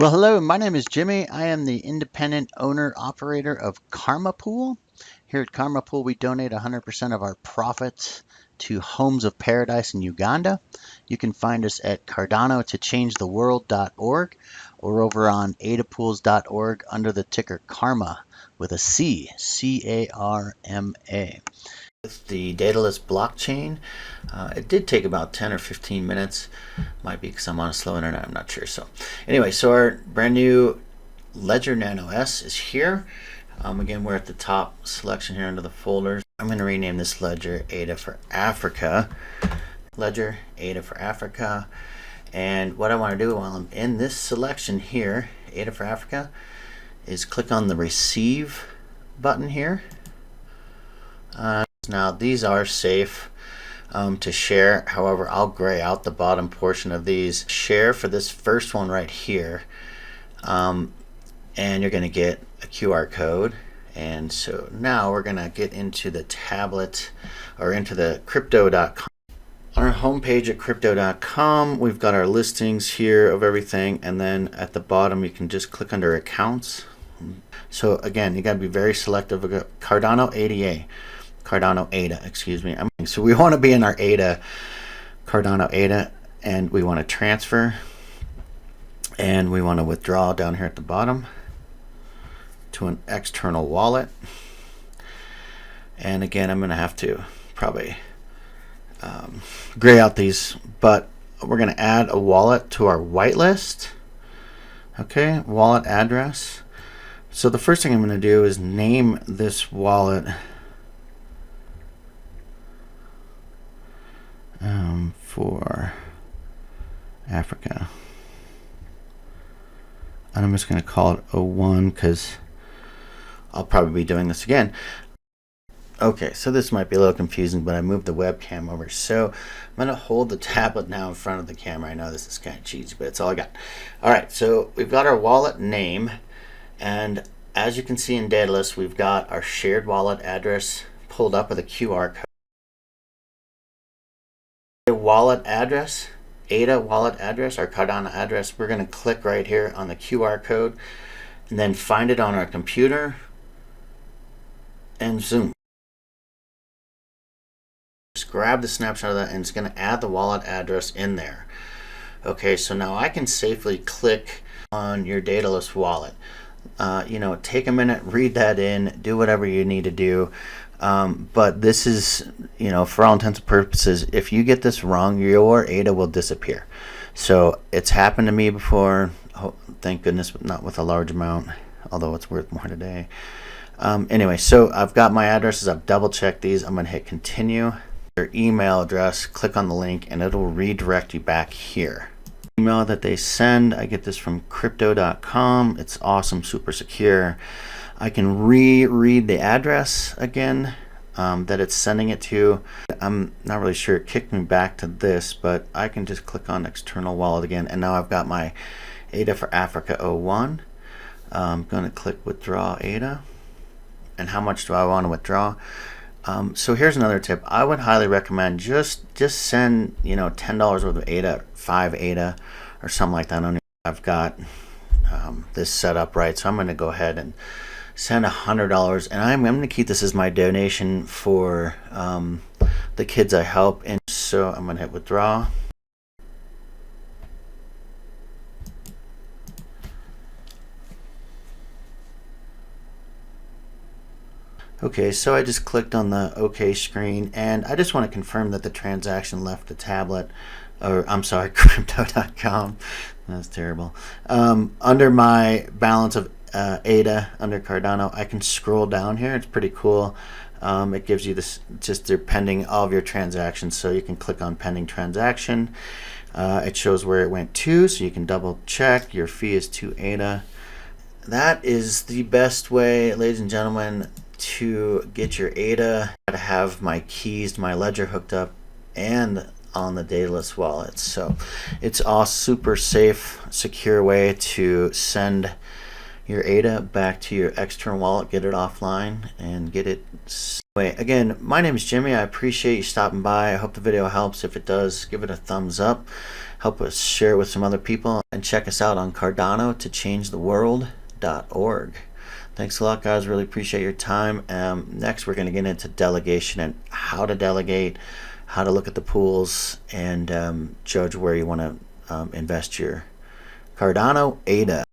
Well, hello, my name is Jimmy. I am the independent owner operator of Carma Pool. Here at Carma Pool, we donate 100% of our profits to Homes of Paradise in Uganda. You can find us at cardanoTochangeTheWorld.org or over on adapools.org under the ticker Carma with a C, C-A-R-M-A. With the Daedalus blockchain, it did take about 10 or 15 minutes. Might be because I'm on a slow internet, I'm not sure. So anyway, so our brand new Ledger Nano S is here. Again, we're at the top selection here under the folders. I'm going to rename this Ledger ADA for Africa. Ledger ADA for Africa. And what I want to do while I'm in this selection here, ADA for Africa, is click on the receive button here. Now these are safe to share. However, I'll gray out the bottom portion of these. Share for this first one right here, and you're going to get a QR code. And so now we're going to get into the tablet or into the crypto.com. On our homepage at crypto.com, we've got our listings here of everything, and then at the bottom you can just click under accounts. So again, you got to be very selective. Cardano ADA. Cardano ADA, excuse me. So we want to be in our ADA, Cardano ADA, and we want to transfer, and we want to withdraw down here at the bottom to an external wallet. And again, I'm going to have to probably gray out these, but we're going to add a wallet to our whitelist. Okay, wallet address. So the first thing I'm going to do is name this wallet for Africa, and I'm just going to call it 01 because I'll probably be doing this again. Okay, so this might be a little confusing, but I moved the webcam over, so I'm going to hold the tablet now in front of the camera. I know this is kind of cheesy, but it's all I got. Alright, so we've got our wallet name, and as you can see in Daedalus, we've got our shared wallet address pulled up with a QR code. Wallet address, ADA wallet address, our Cardano address, we're going to click right here on the QR code and then find it on our computer and zoom. Just grab the snapshot of that, and it's going to add the wallet address in there. Okay, so now I can safely click on your Daedalus wallet. Take a minute, read that in, do whatever you need to do. But this is, for all intents and purposes, if you get this wrong, your ADA will disappear. So it's happened to me before. Oh, thank goodness, not with a large amount, although it's worth more today. Anyway, so I've got my addresses. I've double checked these. I'm going to hit continue. Your email address, click on the link, and it'll redirect you back here. Email that they send, I get this from crypto.com. It's awesome, super secure. I can reread the address again that it's sending it to. I'm not really sure, it kicked me back to this, but I can just click on external wallet again, and now I've got my ADA for Africa 01. I'm going to click withdraw ADA, and how much do I want to withdraw? So here's another tip. I would highly recommend just send $10 worth of ADA, 5 ADA or something like that. I've got this set up right, so I'm going to go ahead and send $100, and I'm going to keep this as my donation for the kids I help. And so I'm going to hit withdraw. Okay, so I just clicked on the OK screen, and I just want to confirm that the transaction left the tablet, or I'm sorry, crypto.com. That's terrible. Under my balance of ADA under Cardano, I can scroll down here. It's pretty cool. It gives you this, just they're pending all of your transactions, so you can click on pending transaction. It shows where it went to, so you can double check. Your fee is 2 ADA. That is the best way, ladies and gentlemen, to get your ADA. I have my keys to my Ledger hooked up and on the Daedalus wallet, so it's all super safe, secure way to send your ADA back to your external wallet, get it offline, and get it. Anyway, again, my name is Jimmy. I appreciate you stopping by. I hope the video helps. If it does, give it a thumbs up. Help us share it with some other people, and check us out on Cardano to change the world.org. Thanks a lot, guys. Really appreciate your time. Next, we're going to get into delegation and how to delegate, how to look at the pools, and judge where you want to invest your Cardano ADA.